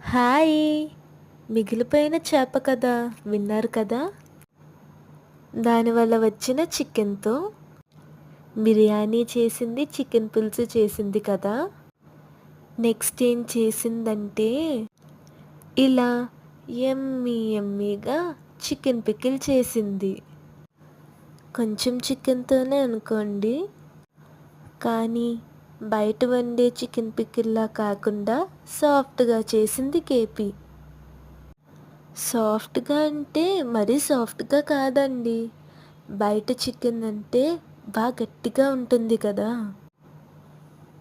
Hi! మిగిలిపోయిన చేప కథ విన్నారు కదా! దానివల్ల వచ్చిన చికెన్‌తో బిర్యానీ చేసింది, చికెన్ పులుసు చేసింది కదా! నెక్స్ట్ ఏం చేసిందంటే, ఇలా యమ్మీగా చికెన్ పికిల్ చేసింది. కొంచెం చికెన్‌తోనే అనుకోండి. కానీ బయట వండే చికెన్ పికిల్‌లా కాకుండా సాఫ్ట్‌గా చేసింది కేపీ. సాఫ్ట్‌గా అంటే మరీ సాఫ్ట్‌గా కాదండి. బయట చికెన్ అంటే గట్టిగా ఉంటుంది కదా!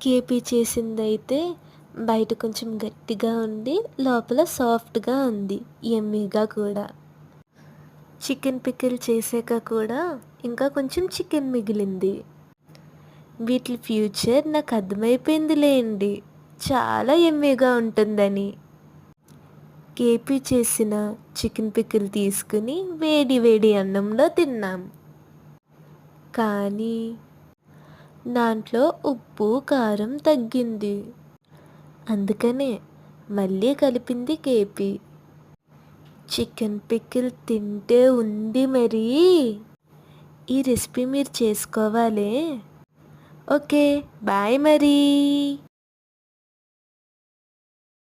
కేపీ చేసిందైతే బయట కొంచెం గట్టిగా ఉండి లోపల సాఫ్ట్‌గా ఉంది. యమ్మీగా కూడా. చికెన్ పికిల్ చేసాక కూడా ఇంకా కొంచెం చికెన్ మిగిలింది. వీటి ఫ్యూచర్ నాకు అర్థమైపోయిందిలేండి. చాలా యమ్మీగా ఉంటుందని. కేపీ చేసిన చికెన్ పికిల్ తీసుకుని వేడి వేడి అన్నంలో తిన్నాం. కానీ దాంట్లో ఉప్పు కారం తగ్గింది. అందుకనే మళ్ళీ కలిపింది కేపీ. చికెన్ పికిల్ తింటే ఉంది మరీ. ఈ రెసిపీ మీరు చేసుకోవాలే. ఓకే, బాయ్ మరి.